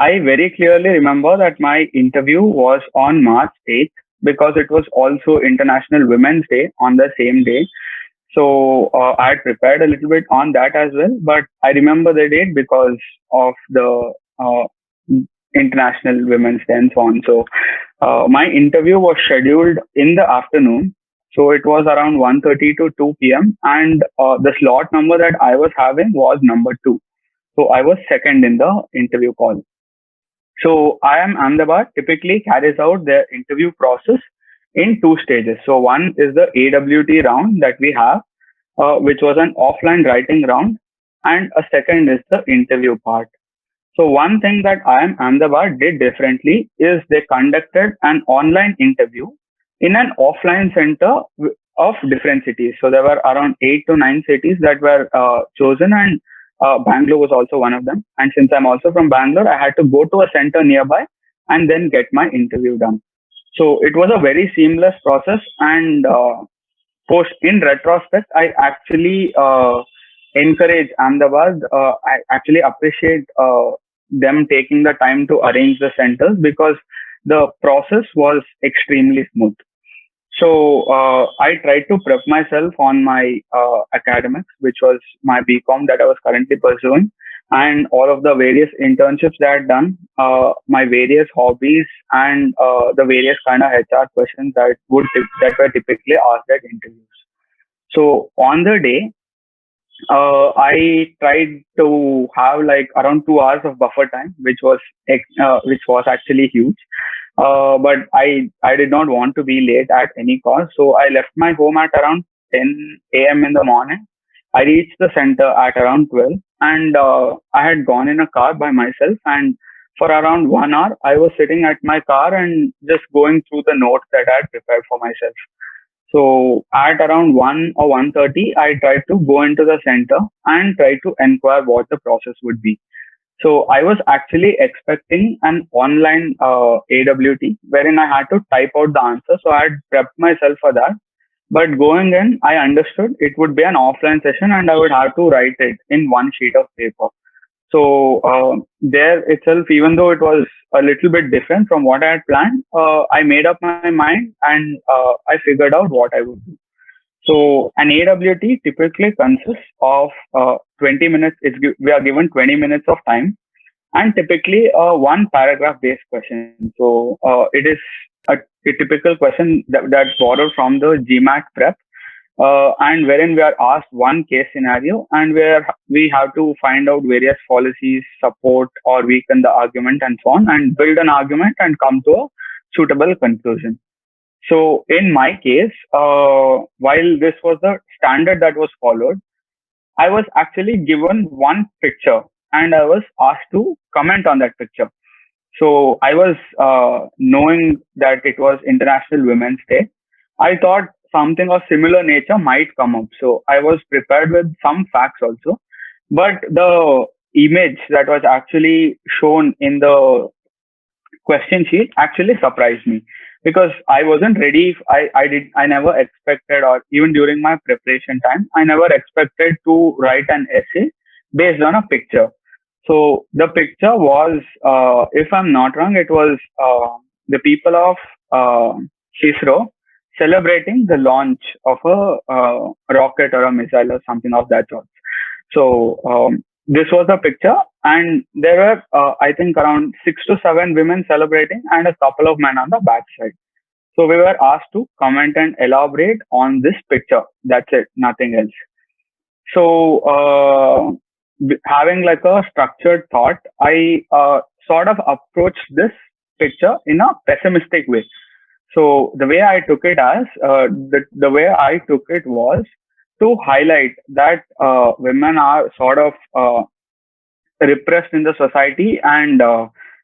I very clearly remember that my interview was on March 8th because it was also International Women's Day on the same day. So I had prepared a little bit on that as well, but I remember the date because of the International Women's Day and so on. So my interview was scheduled in the afternoon. So it was around 1:30 to 2 p.m. and the slot number that I was having was number two. So I was second in the interview call. So IIM Ahmedabad typically carries out their interview process in two stages. So one is the AWT round that we have, which was an offline writing round, and a second is the interview part. So one thing that IIM Ahmedabad did differently is they conducted an online interview in an offline center of different cities. So there were around 8 to 9 cities that were chosen, and Bangalore was also one of them. And since I'm also from Bangalore, I had to go to a center nearby and then get my interview done. So it was a very seamless process. And post in retrospect, I actually encourage Ahmedabad. I actually appreciate them taking the time to arrange the centers because the process was extremely smooth. So I tried to prep myself on my academics, which was my BCom that I was currently pursuing, and all of the various internships that I had done, my various hobbies, and the various kind of HR questions that were typically asked at interviews. So on the day, I tried to have like around 2 hours of buffer time, which was actually huge. But I did not want to be late at any cost, so I left my home at around 10 a.m. in the morning. I reached the center at around 12, and I had gone in a car by myself. And for around 1 hour, I was sitting at my car and just going through the notes that I had prepared for myself. So at around 1 or 1:30, I tried to go into the center and try to inquire what the process would be. So I was actually expecting an online AWT wherein I had to type out the answer. So I had prepped myself for that. But going in, I understood it would be an offline session and I would have to write it in one sheet of paper. So there itself, even though it was a little bit different from what I had planned, I made up my mind and I figured out what I would do. So an AWT typically consists of 20 minutes. We are given 20 minutes of time and typically one paragraph based question. So it is a typical question that's borrowed from the GMAT prep, and wherein we are asked one case scenario and where we have to find out various policies, support or weaken the argument and so on, and build an argument and come to a suitable conclusion. So in my case, while this was the standard that was followed, I was actually given one picture and I was asked to comment on that picture. So I was knowing that it was International Women's Day. I thought something of similar nature might come up. So I was prepared with some facts also. But the image that was actually shown in the question sheet actually surprised me because I wasn't ready. I never expected, or even during my preparation time, I never expected to write an essay based on a picture. So the picture was, if I'm not wrong, it was the people of ISRO celebrating the launch of a rocket or a missile or something of that sort. So this was the picture, and there were, I think, around 6 to 7 women celebrating and a couple of men on the back side. So we were asked to comment and elaborate on this picture. That's it, nothing else. So having like a structured thought, I sort of approached this picture in a pessimistic way. So the way I took it the way I took it was to highlight that women are sort of repressed in the society, and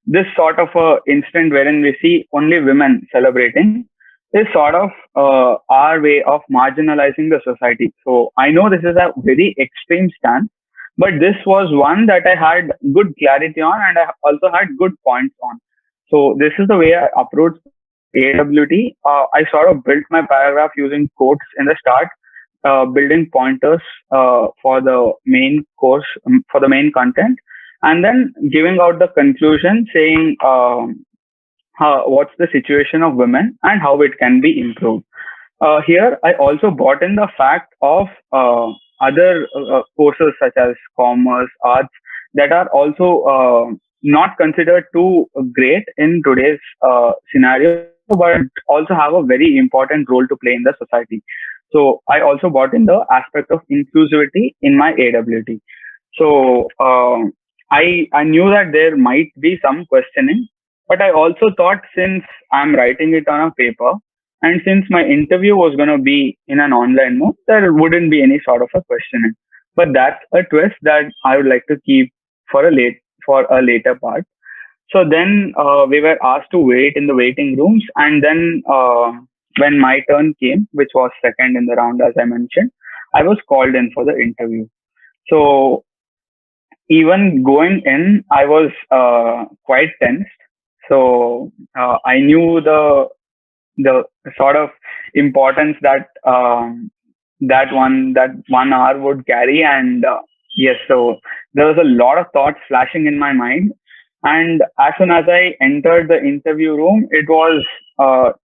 this sort of instant wherein we see only women celebrating is sort of our way of marginalizing the society. So I know this is a very extreme stance, but this was one that I had good clarity on and I also had good points on. So this is the way I approached AWT. I sort of built my paragraph using quotes in the start, building pointers for the main course, for the main content, and then giving out the conclusion saying what's the situation of women and how it can be improved. Here, I also brought in the fact of other courses such as commerce, arts that are also not considered too great in today's scenario, but also have a very important role to play in the society. So I also brought in the aspect of inclusivity in my AWT. So I knew that there might be some questioning, but I also thought, since I'm writing it on a paper, and since my interview was going to be in an online mode, there wouldn't be any sort of a questioning. But that's a twist that I would like to keep for a later part. So then we were asked to wait in the waiting rooms, and then when my turn came, which was second in the round, as I mentioned, I was called in for the interview. So even going in, I was quite tensed. So I knew the sort of importance that that 1 hour would carry, and yes, so there was a lot of thoughts flashing in my mind. And as soon as I entered the interview room, it was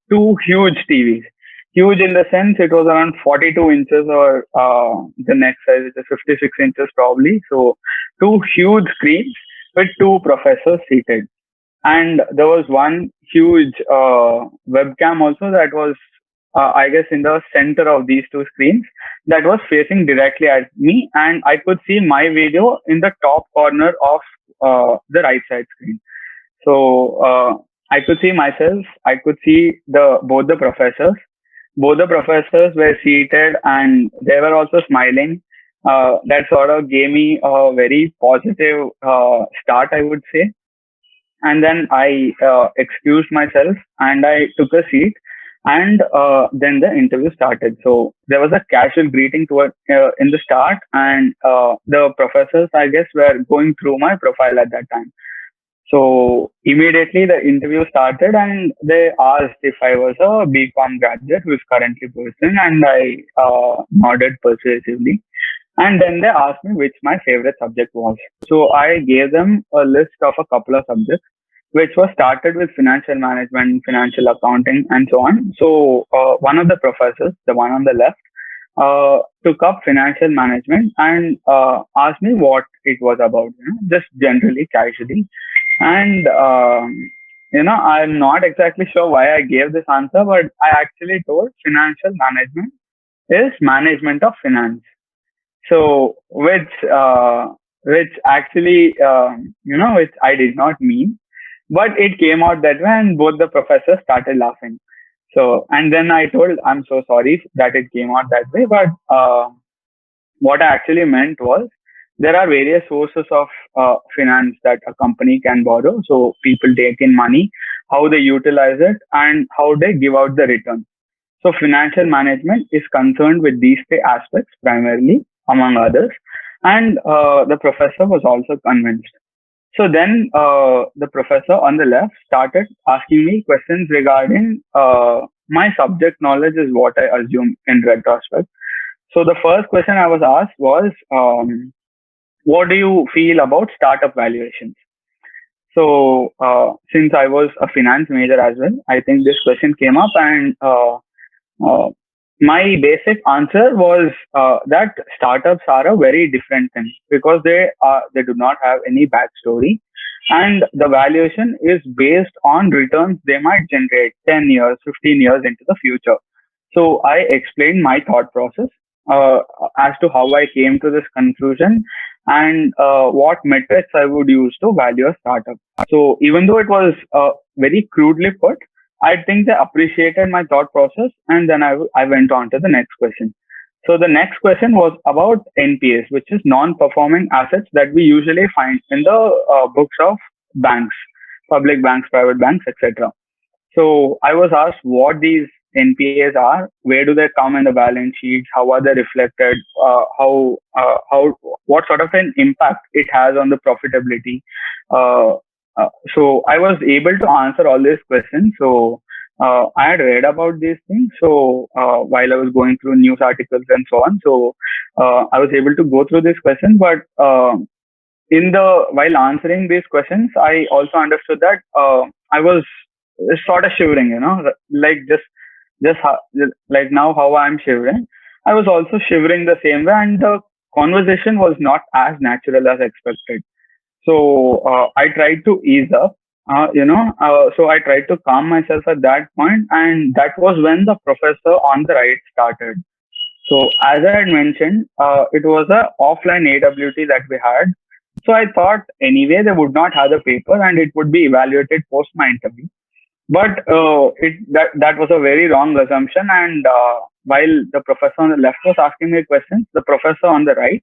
two huge TVs. Huge in the sense it was around 42 inches, or the next size, which is 56 inches probably. So two huge screens with two professors seated, and there was one huge webcam also that was, I guess, in the center of these two screens, that was facing directly at me, and I could see my video in the top corner of the right side screen. So I could see myself, I could see the both the professors. Both the professors were seated and they were also smiling. That sort of gave me a very positive start, I would say. And then I excused myself and I took a seat, and then the interview started. So there was a casual greeting toward in the start, and the professors, I guess, were going through my profile at that time. So immediately the interview started, and they asked if I was a BCom graduate who is currently pursuing, and I nodded persuasively. And then they asked me which my favorite subject was. So I gave them a list of a couple of subjects, which was started with financial management, financial accounting, and so on. So one of the professors, the one on the left, took up financial management and asked me what it was about, just generally, casually. And I'm not exactly sure why I gave this answer, but I actually told financial management is management of finance. So which actually, which I did not mean, but it came out that way, and both the professors started laughing. So, and then I told, I'm so sorry that it came out that way, but what I actually meant was, there are various sources of finance that a company can borrow. So people take in money, how they utilize it, and how they give out the return. So financial management is concerned with these three aspects primarily, among others. And the professor was also convinced. So then the professor on the left started asking me questions regarding my subject knowledge, is what I assume in retrospect. So the first question I was asked was, what do you feel about startup valuations? So since I was a finance major as well, I think this question came up, and uh, my basic answer was that startups are a very different thing, because they do not have any backstory, and the valuation is based on returns they might generate 10 years, 15 years into the future. So I explained my thought process uh, as to how I came to this conclusion, and what metrics I would use to value a startup. So even though it was very crudely put, I think they appreciated my thought process, and then I went on to the next question. So the next question was about NPAs, which is non-performing assets that we usually find in the books of banks, public banks, private banks, etc. So I was asked what these NPAs are, where do they come in the balance sheets, how are they reflected, what sort of an impact it has on the profitability. Uh, so I was able to answer all these questions. So I had read about these things. So while I was going through news articles and so on, so I was able to go through this question. But while answering these questions, I also understood that I was sort of shivering, like just like now how I'm shivering. I was also shivering the same way, and the conversation was not as natural as expected. So I tried to ease up, so I tried to calm myself at that point, and that was when the professor on the right started. So as I had mentioned, it was a offline AWT that we had. So I thought anyway they would not have the paper and it would be evaluated post my interview. But that was a very wrong assumption. And while the professor on the left was asking me questions, the professor on the right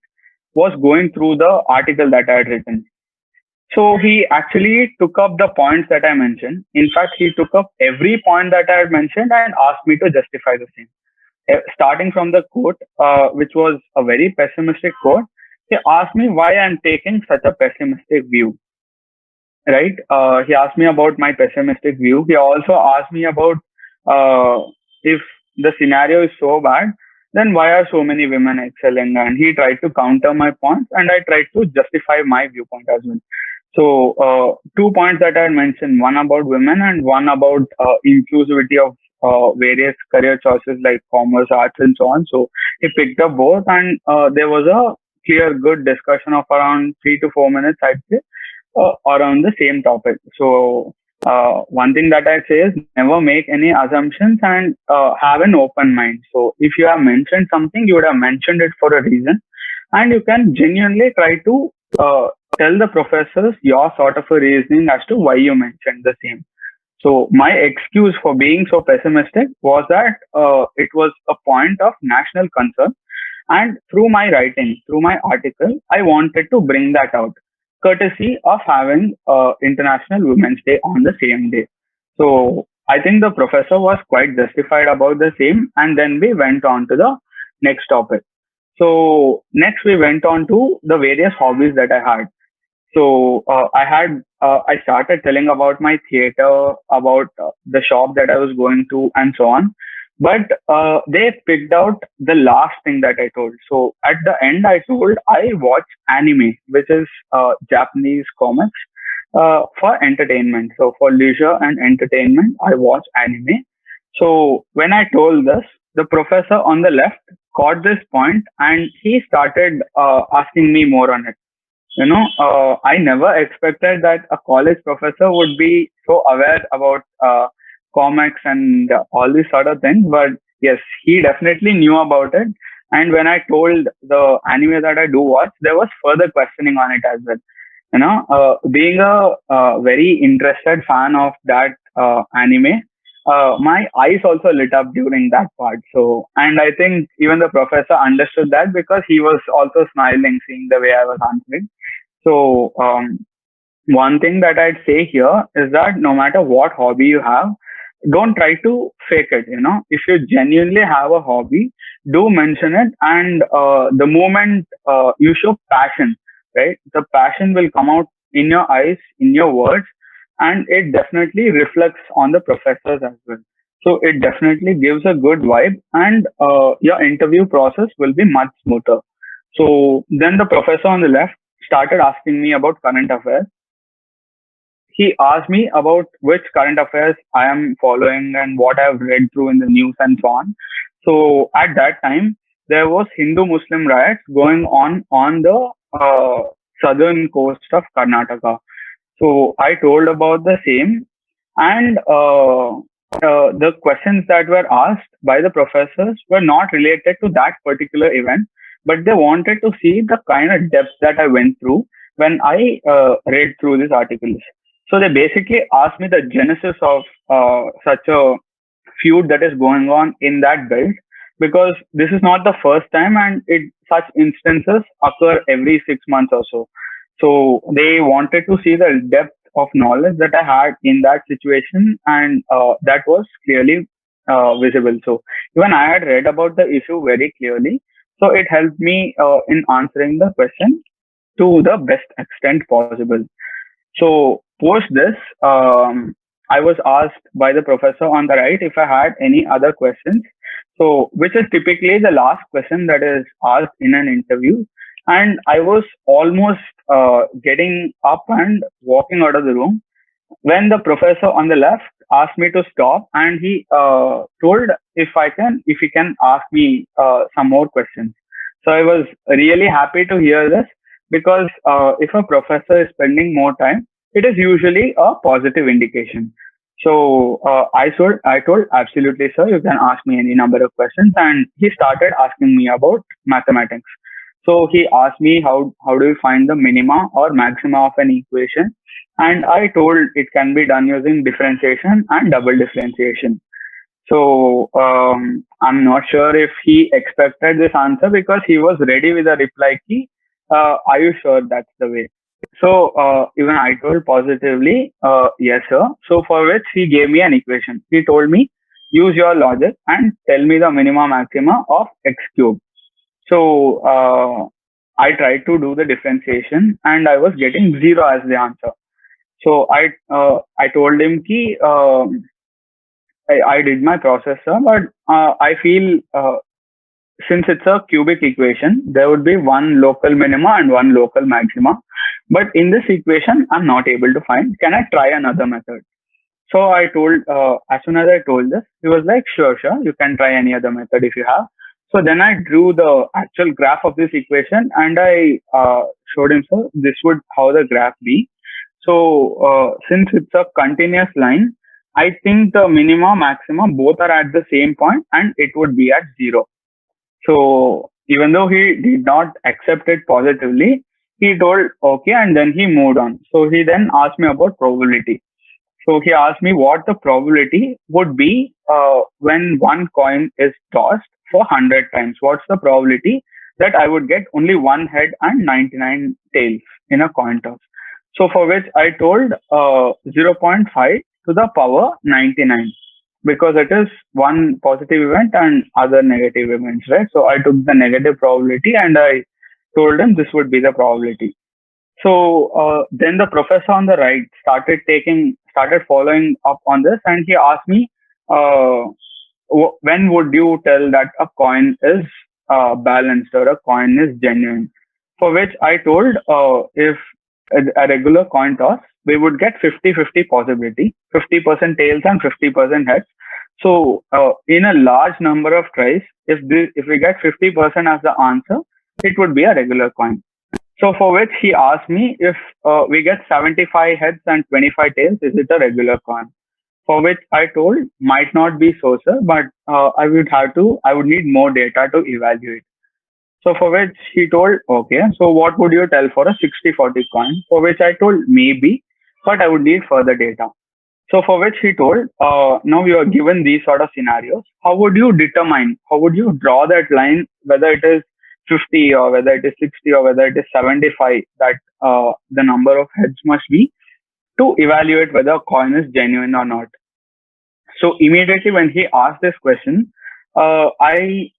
was going through the article that I had written. So he actually took up the points that I mentioned. In fact, he took up every point that I had mentioned and asked me to justify the same. Starting from the quote, which was a very pessimistic quote, he asked me why I'm taking such a pessimistic view, right? He asked me about my pessimistic view. He also asked me about if the scenario is so bad, then why are so many women excelling? And he tried to counter my points, and I tried to justify my viewpoint as well. So, 2 points that I had mentioned, one about women and one about inclusivity of various career choices like commerce, arts, and so on. So, he picked up both, and there was a clear, good discussion of around 3 to 4 minutes, I'd say, around the same topic. So, one thing that I say is never make any assumptions and have an open mind. So, if you have mentioned something, you would have mentioned it for a reason, and you can genuinely try to tell the professors your sort of a reasoning as to why you mentioned the same. So my excuse for being so pessimistic was that it was a point of national concern, and through my writing, through my article, I wanted to bring that out, courtesy of having International Women's Day on the same day. So I think the professor was quite justified about the same, and then we went on to the next topic. So next we went on to the various hobbies that I had. So I started telling about my theater, about the shop that I was going to, and so on. But they picked out the last thing that I told. So at the end, I told I watch anime, which is Japanese comics, for entertainment. So for leisure and entertainment, I watch anime. So when I told this, the professor on the left caught this point and he started asking me more on it. I never expected that a college professor would be so aware about comics and all these sort of things. But yes, he definitely knew about it. And when I told the anime that I do watch, there was further questioning on it as well. Being a very interested fan of that anime, my eyes also lit up during that part. So, and I think even the professor understood that because he was also smiling seeing the way I was answering. So, one thing that I'd say here is that no matter what hobby you have, don't try to fake it. If you genuinely have a hobby, do mention it. And the moment you show passion, right, the passion will come out in your eyes, in your words, and it definitely reflects on the professors as well. So, it definitely gives a good vibe, and your interview process will be much smoother. So, then the professor on the left started asking me about current affairs. He asked me about which current affairs I am following and what I've read through in the news and so on. So at that time, there was Hindu-Muslim riots going on the southern coast of Karnataka. So I told about the same, and the questions that were asked by the professors were not related to that particular event, but they wanted to see the kind of depth that I went through when I read through these articles. So they basically asked me the genesis of such a feud that is going on in that belt, because this is not the first time, and such instances occur every 6 months or so. So they wanted to see the depth of knowledge that I had in that situation, and that was clearly visible. So even I had read about the issue very clearly, so it helped me in answering the question to the best extent possible. So post this, I was asked by the professor on the right if I had any other questions. So which is typically the last question that is asked in an interview. And I was almost getting up and walking out of the room when the professor on the left asked me to stop, and he told if he can ask me some more questions. So I was really happy to hear this, because if a professor is spending more time, it is usually a positive indication. So I told absolutely, sir, you can ask me any number of questions, and he started asking me about mathematics. So he asked me how do you find the minima or maxima of an equation, and I told it can be done using differentiation and double differentiation. So I'm not sure if he expected this answer, because he was ready with a reply key. Are you sure that's the way? So even I told positively, yes, sir. So for which he gave me an equation. He told me, use your logic and tell me the minima maxima of x cube. So I tried to do the differentiation, and I was getting zero as the answer. So I told him ki I did my process, sir, but I feel since it's a cubic equation, there would be one local minima and one local maxima. But in this equation, I'm not able to find. Can I try another method? So I told, as soon as I told this, he was like, sure, sure, you can try any other method if you have. So then I drew the actual graph of this equation, and I showed him, so this would how the graph be. So since it's a continuous line, I think the minima, maxima both are at the same point, and it would be at zero. So even though he did not accept it positively, he told okay, and then he moved on. So he then asked me about probability. So he asked me what the probability would be when one coin is tossed for 100 times. What's the probability that I would get only one head and 99 tails in a coin toss? So for which I told zero point 0.5 to the power 99, because it is one positive event and other negative events, right? So I took the negative probability, and I told him this would be the probability. So then the professor on the right started following up on this, and he asked me, uh, when would you tell that a coin is balanced or a coin is genuine? For which I told, if a regular coin toss, we would get 50-50 possibility, 50% tails and 50% heads. So in a large number of tries, if we get 50% as the answer, it would be a regular coin. So for which he asked me, if we get 75 heads and 25 tails, is it a regular coin? For which I told might not be so, sir, but I would need more data to evaluate. So for which he told, okay, so what would you tell for a 60-40 coin? For which I told maybe, but I would need further data. So for which he told, now you are given these sort of scenarios. How would you determine, how would you draw that line, whether it is 50 or whether it is 60 or whether it is 75, that the number of heads must be to evaluate whether a coin is genuine or not? So immediately when he asked this question, I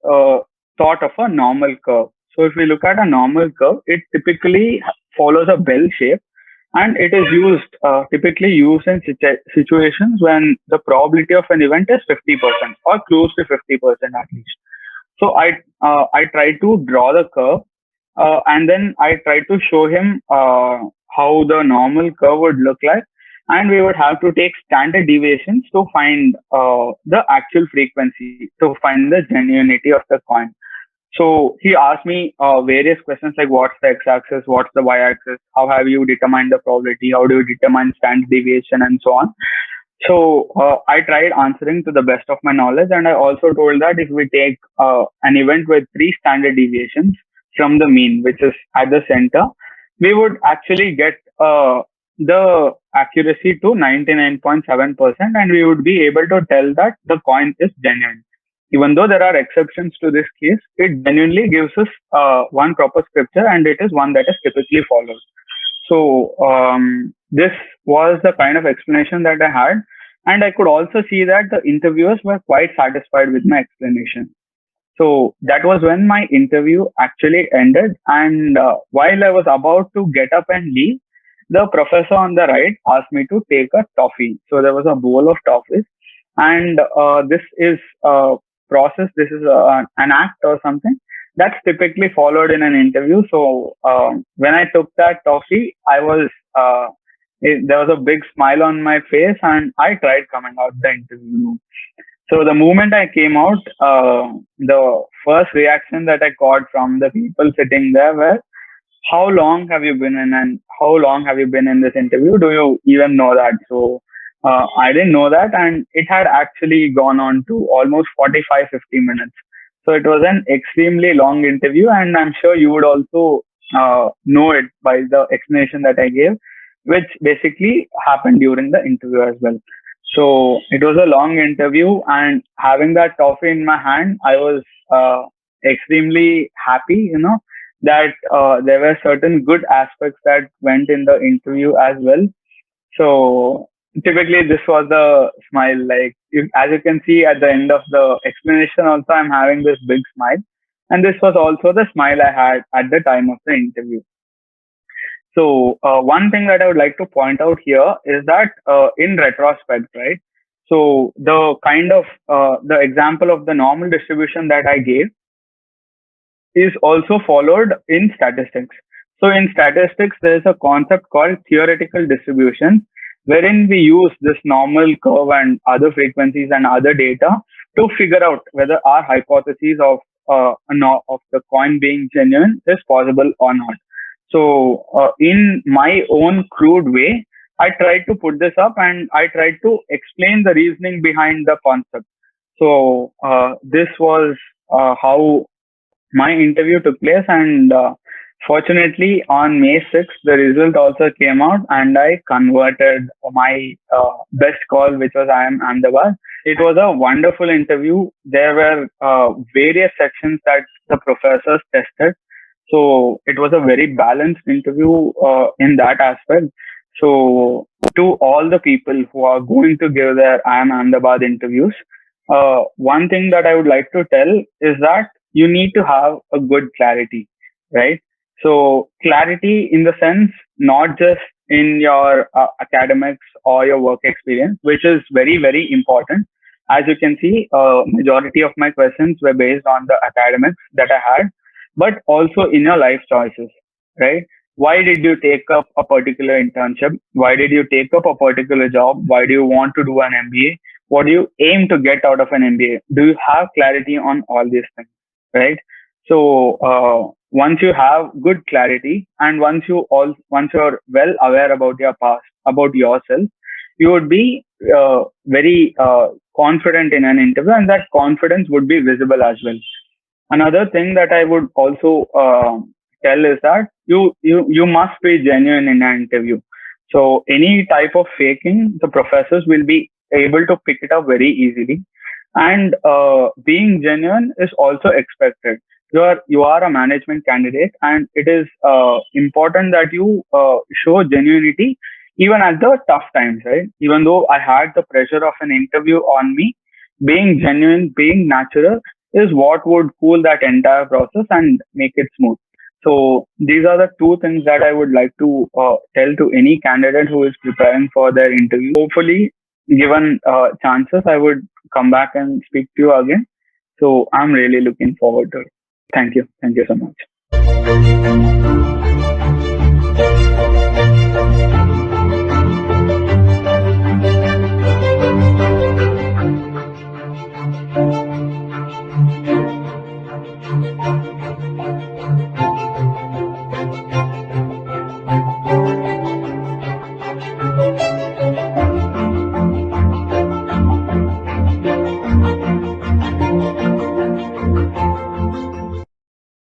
thought of a normal curve. So if we look at a normal curve, it typically follows a bell shape, and it is typically used in situations when the probability of an event is 50% or close to 50% at least. So I tried to draw the curve, and then I tried to show him how the normal curve would look like, and we would have to take standard deviations to find the actual frequency, to find the genuinity of the coin. So he asked me various questions like what's the x-axis, what's the y-axis, how have you determined the probability, how do you determine standard deviation, and so on. So I tried answering to the best of my knowledge, and I also told that if we take an event with three standard deviations from the mean, which is at the center, we would actually get the accuracy to 99.7%, and we would be able to tell that the coin is genuine. Even though there are exceptions to this case, it genuinely gives us one proper scripture, and it is one that is typically followed. So this was the kind of explanation that I had, and I could also see that the interviewers were quite satisfied with my explanation. So that was when my interview actually ended, and while I was about to get up and leave, the professor on the right asked me to take a toffee. So there was a bowl of toffees, and this is a process. This is an act or something that's typically followed in an interview. So when I took that toffee, there was a big smile on my face, and I tried coming out the interview. So the moment I came out, the first reaction that I got from the people sitting there were, "How long have you been in, and how long have you been in this interview? Do you even know that?" So I didn't know that, and it had actually gone on to almost 45, 50 minutes. So it was an extremely long interview, and I'm sure you would also know it by the explanation that I gave, which basically happened during the interview as well. So it was a long interview, and having that toffee in my hand, I was extremely happy, that there were certain good aspects that went in the interview as well. So typically, this was the smile. Like, as you can see at the end of the explanation, also I'm having this big smile, and this was also the smile I had at the time of the interview. So one thing that I would like to point out here is that in retrospect, right? So the kind of the example of the normal distribution that I gave is also followed in statistics. So in statistics, there is a concept called theoretical distribution, wherein we use this normal curve and other frequencies and other data to figure out whether our hypothesis of of the coin being genuine is possible or not. So in my own crude way, I tried to put this up and I tried to explain the reasoning behind the concept. So this was how my interview took place, and fortunately on May 6th the result also came out, and I converted my best call, which was IIM Ahmedabad. It was a wonderful interview. There were various sections that the professors tested, so it was a very balanced interview in that aspect. So to all the people who are going to give their IIM Ahmedabad interviews, one thing that I would like to tell is that you need to have a good clarity, right? So clarity in the sense, not just in your academics or your work experience, which is very, very important. As you can see, majority of my questions were based on the academics that I had, but also in your life choices, right? Why did you take up a particular internship? Why did you take up a particular job? Why do you want to do an MBA? What do you aim to get out of an MBA? Do you have clarity on all these things, right? So once you have good clarity, and once you're well aware about your past, about yourself, you would be very confident in an interview, and that confidence would be visible as well. Another thing that I would also tell is that you must be genuine in an interview. So any type of faking, the professors will be able to pick it up very easily. And being genuine is also expected. You are a management candidate, and it is important that you show genuinity even at the tough times, right? Even though I had the pressure of an interview on me, being genuine, being natural is what would cool that entire process and make it smooth. So these are the two things that I would like to tell to any candidate who is preparing for their interview. Hopefully, given chances, I would come back and speak to you again. So I'm really looking forward to it. Thank you. Thank you so much.